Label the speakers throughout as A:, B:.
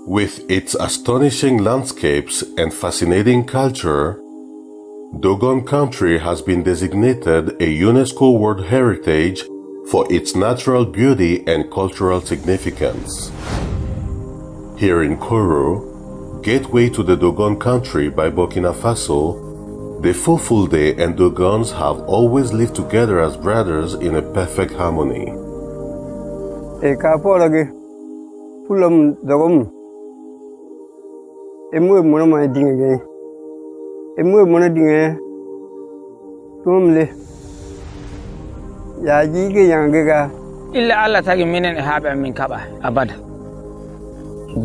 A: With its astonishing landscapes and fascinating culture, Dogon Country has been designated a UNESCO World Heritage for its natural beauty and cultural significance. Here in Koro, gateway to the Dogon Country by Burkina Faso, the Fulfulde and Dogons have always lived together as brothers in a perfect harmony.
B: Illa Allah tagi minen haɓe min kaɓa abada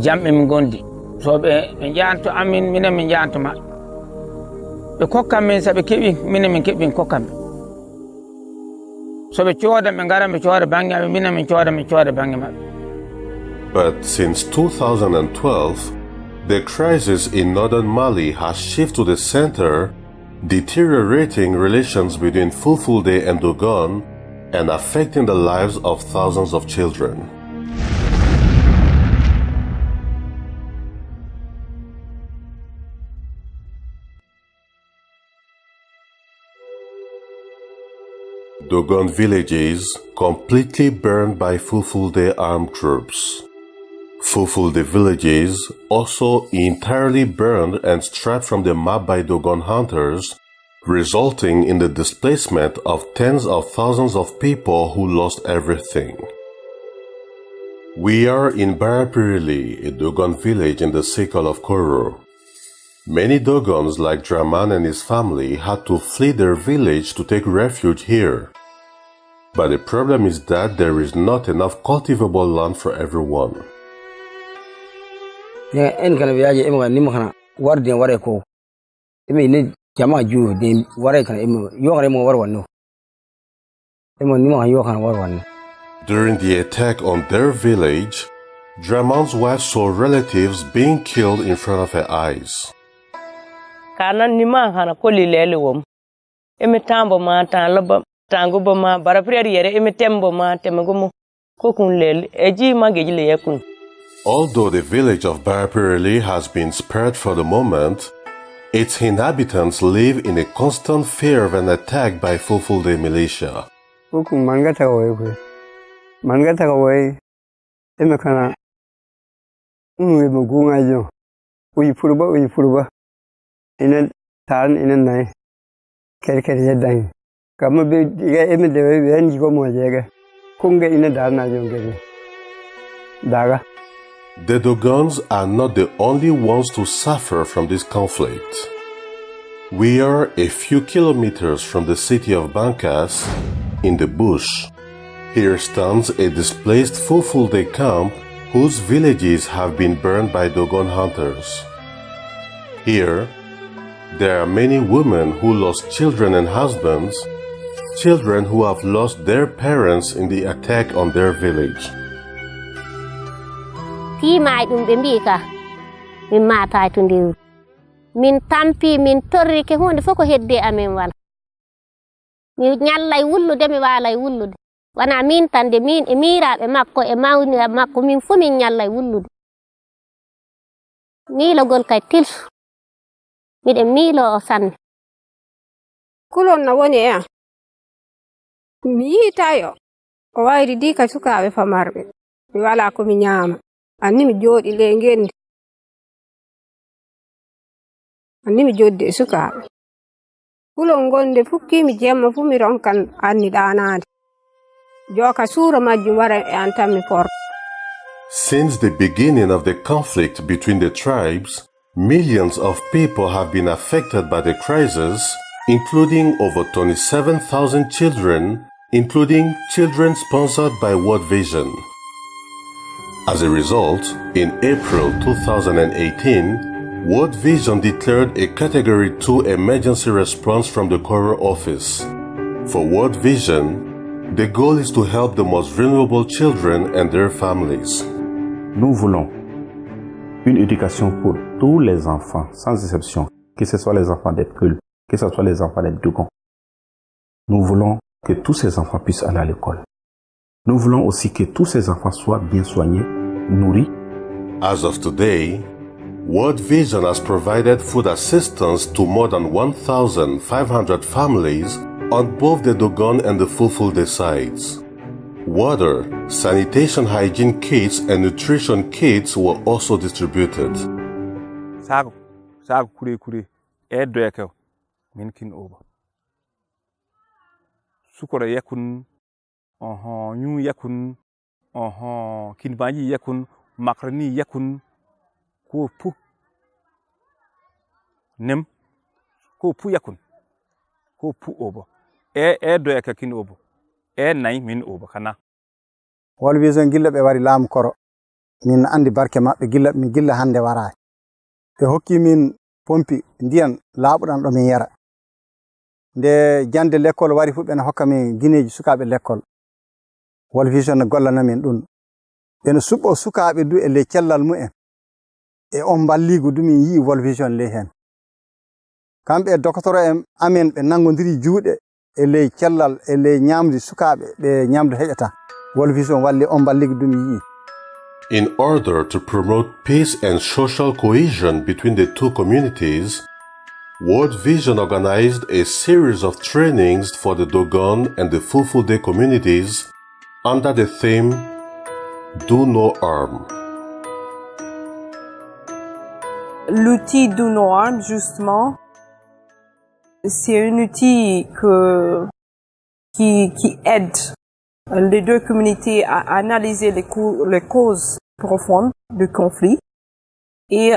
B: jamɓe min gondi so ɓe jahanto amin minen min jahanto maɓɓe ɓe kokkan min so ɓe keeɓi minen min keeɓi kokkan ɓe so ɓe cooda ɓe ngara ɓe cooda bange maɓɓe minen min cooda bange maɓɓe.
A: But since 2012, the crisis in northern Mali has shifted to the center, deteriorating relations between Fulfulde and Dogon and affecting the lives of thousands of children. Dogon villages completely burned by Fulfulde armed troops. Fulfulde villages also entirely burned and stripped from the map by Dogon hunters, resulting in the displacement of tens of thousands of people who lost everything. We are in Barapirili, a Dogon village in the circle of Koro. Many Dogons like Draman and his family had to flee their village to take refuge here. But the problem is that there is not enough cultivable land for everyone. During the attack on their village, Draman's wife saw relatives being killed in front of her eyes. Although the village of Barapirili has been spared for the moment, its inhabitants live in a constant fear of an attack by Fulfulde militia. The Dogons are not the only ones to suffer from this conflict. We are a few kilometers from the city of Bankas, in the bush. Here stands a displaced Fulfulde camp whose villages have been burned by Dogon hunters. Here, there are many women who lost children and husbands, children who have lost their parents in the attack on their village.
C: Min tampi min torri ke hunde foko hedde amen wala mi nyallay wullude mi walay wullude wana min tande min e miraabe makko e mawni makko min fu min nyallay wullude milogol kay tilsu mide milo o sanne
D: kulon na woni e mi yitayo o wayri di ka sukaabe famarbe mi wala ko mi nyaama anni mi jodi le ngendi anni mi jodde sukaabe kulon gonde fukki mi jemma fu mi ronkan anni daanaade joka suura majjum wara e antam mi for.
A: Since the beginning of the conflict between the tribes, millions of people have been affected by the crisis, including over 27,000 children, including children sponsored by World Vision. As a result, in April 2018, World Vision declared a Category 2 emergency response from the Koro office. For World Vision, the goal is to help the most vulnerable children and their families.
E: Nous voulons une éducation pour tous les enfants, sans exception, que ce soit les enfants des Peuls, que ce soit les enfants des Dogon. Nous voulons que tous ces enfants puissent aller à l'école. Nous voulons aussi que tous ces enfants soient bien soignés, nourris
A: As of today, World Vision has provided food assistance to more than 1,500 families on both the Dogon and the Fulfulde sites. Water, sanitation hygiene kits, and nutrition kits were also distributed.
F: Sago kure edreke minkin oba. Sukora yakun nyu yakun kinbaji yakun makrani yakun ko pu nem ko pu yakun ko pu oba edreke kin oba nay min oba kana.
G: World Vision gilla be wari lam koro min andi barke mabbe gilla mi gilla hande wara be hokki min pompi ndiyan laabudan do min yara nde jande l'école wari fu ben hokka min gineji sukabe l'école. World Vision gollana min dun ben subo sukabe du e le cellal mu'en e on balligo du min yi World Vision le hen kambe docteur en amen be nangodiri juude e le cellal e le nyamdi sukabe be nyamdu hejata. World Vision walli on balligo du min yi.
A: In order to promote peace and social cohesion between the two communities, World Vision organized a series of trainings for the Dogon and the Fulfulde communities under the theme Do No Harm.
H: L'outil Do No Harm, justement, c'est un outil qui aide les deux communautés à analyser les causes profondes du conflit et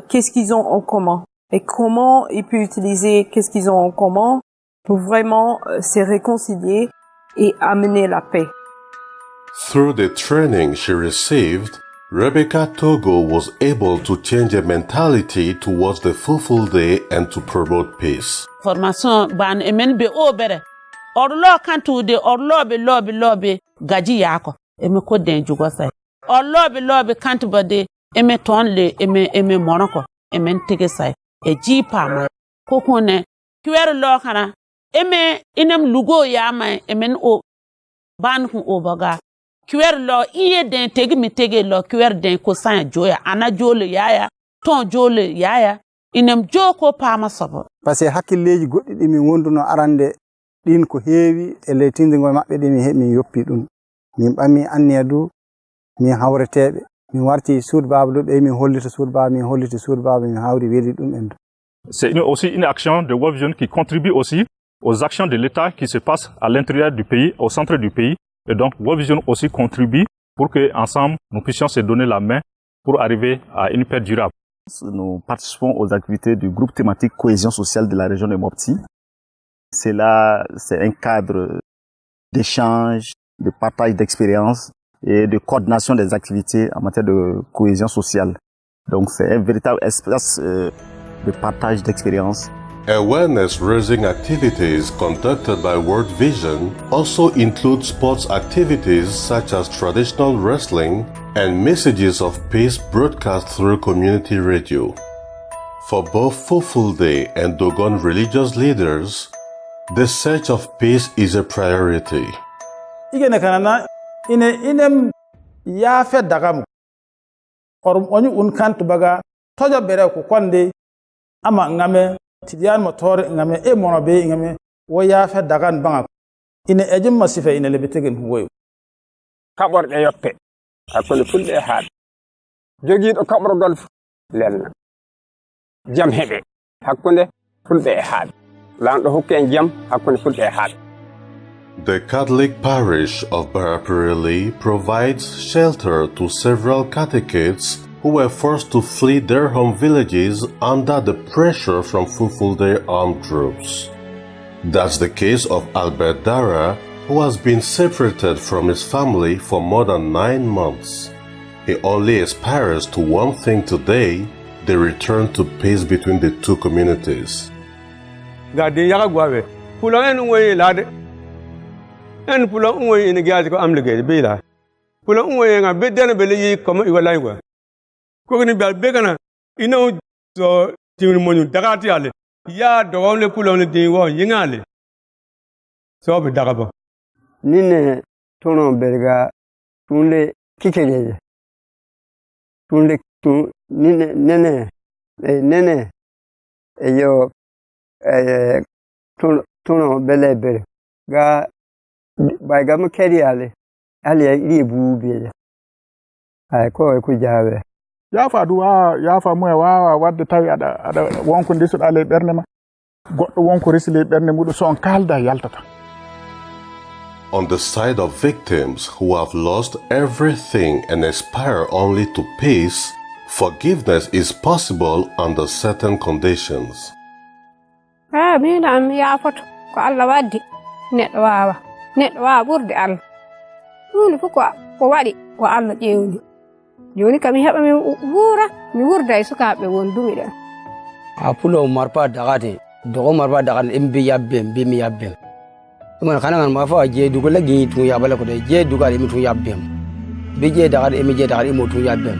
H: qu'est-ce qu'ils ont en commun et comment ils peuvent utiliser qu'est-ce qu'ils ont en commun pour vraiment se réconcilier et amener la paix.
A: Through the training she received, Rebecca Togo was able to change her mentality towards the Fulfulde and to promote peace.
I: Formation ban emen be obere orlo kantude orlo be lobe gaji yako eme ko den jugo sai orlo be kantu bade eme tonle eme monoko eme tege sai e jipa ma kokone kwer lo kana eme inem lugo ya ma emen o ban hu obaga kwer lo iye den tege mi tege lo kwer den ko san joya ana jole yaya ton jole yaya inem joko pama sobo
G: parce que hakkilleji goddi dimi wonduno arande din ko heewi e le tindingol mabbe de mi hebi yoppi dum min bammi anniyadu mi hawretebe mi warti soud bablu be mi hollita soud bab mi hollita soud bab mi hawri weli dum en.
J: C'est aussi une action de World Vision qui contribue aussi aux actions de l'État qui se passent à l'intérieur du pays, au centre du pays. Et donc, World Vision aussi contribue pour que ensemble nous puissions se donner la main pour arriver à une paix durable.
E: Nous participons aux activités du groupe thématique cohésion sociale de la région de Mopti. C'est un cadre d'échange, de partage d'expériences et de coordination des activités en matière de cohésion sociale. Donc c'est un véritable espace de partage d'expériences.
A: Awareness-raising activities conducted by World Vision also include sports activities such as traditional wrestling and messages of peace broadcast through community radio. For both Fulfulde and Dogon religious leaders, the search of peace is a priority.
K: Igene kanana inem ya fe dagam orum onyu unkantu baga toja bere ko konde ama ngame tidian motor ngame e monobe ngame wo ya fe dagan banga ine ejum masifa ine lebetegen huwoy
B: kabor de yoppe akol fulde haad jogi do kabor golf lenna jam hebe hakkunde fulde haad lando hokken jam hakkunde fulde haad.
A: The Catholic parish of Barapirili provides shelter to several catechists who were forced to flee their home villages under the pressure from Fulfulde armed groups. That's the case of Albert Dara, who has been separated from his family for more than 9 months. He only aspires to one thing today: the return to peace between the two communities.
L: En pula unwe in gazi ko amlige bela pula unwe nga bedana bele comme iwalaingwa ko ni bal begana ino so timu monu dagati ale ya dogon le pula on de wo yingale so be dagaba
M: nine tono berga tunle kikeje tunde tu nene yo tuno bele ga bai ga makeri ale ri bubi ay ko ku jawe
N: yafa duwa yafa mo wawa wadde tawi ada wonko ndisu ale berne ma goddo wonko resile berne mudo son kalda yaltata.
A: On the side of victims who have lost everything and aspire only to peace, forgiveness is possible under certain conditions.
D: Minam yafot ko Allah waddi neddo wawa burde Allah. Hunde fu ko wadi ko Allah ƴewdi. Joni kam mi heɓa mi wurda e sukaaɓe wondumi ɗen.
O: Apulo marpa dagati dogo marpa dagati embe yabbem be mi yabbem. Ɗum kana ngan mafa je dugo lagi tun yabala ko de je dugal emi tun yabbem. Be je dagati emi je dagati emo tun yabbem.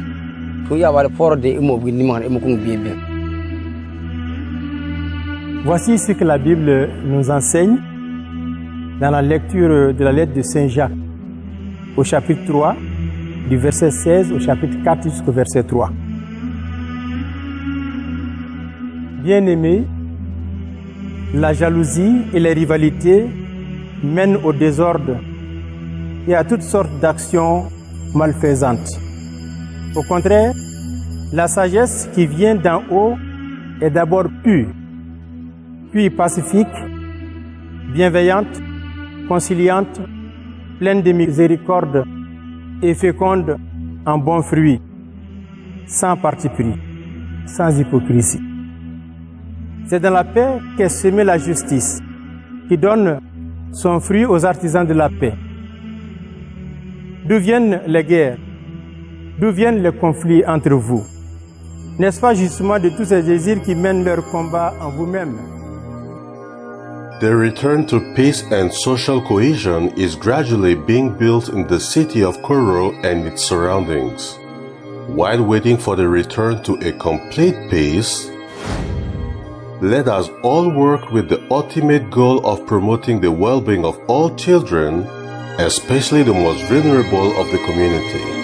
O: Tun yabala porde emo ginni man emo kun bebem.
P: Voici ce que la Bible nous enseigne dans la lecture de la lettre de Saint Jacques au chapitre 3 du verset 16 au chapitre 4 jusqu'au verset 3. Bien-aimés, la jalousie et les rivalités mènent au désordre et à toutes sortes d'actions malfaisantes. Au contraire, la sagesse qui vient d'en haut est d'abord pure, puis pacifique, bienveillante, conciliante, pleine de miséricorde et féconde en bons fruits, sans parti pris, sans hypocrisie. C'est dans la paix qu'est semée la justice, qui donne son fruit aux artisans de la paix. D'où viennent les guerres? D'où viennent les conflits entre vous? N'est-ce pas justement de tous ces désirs qui mènent leur combat en vous-même?
A: The return to peace and social cohesion is gradually being built in the city of Koro and its surroundings. While waiting for the return to a complete peace, let us all work with the ultimate goal of promoting the well-being of all children, especially the most vulnerable of the community.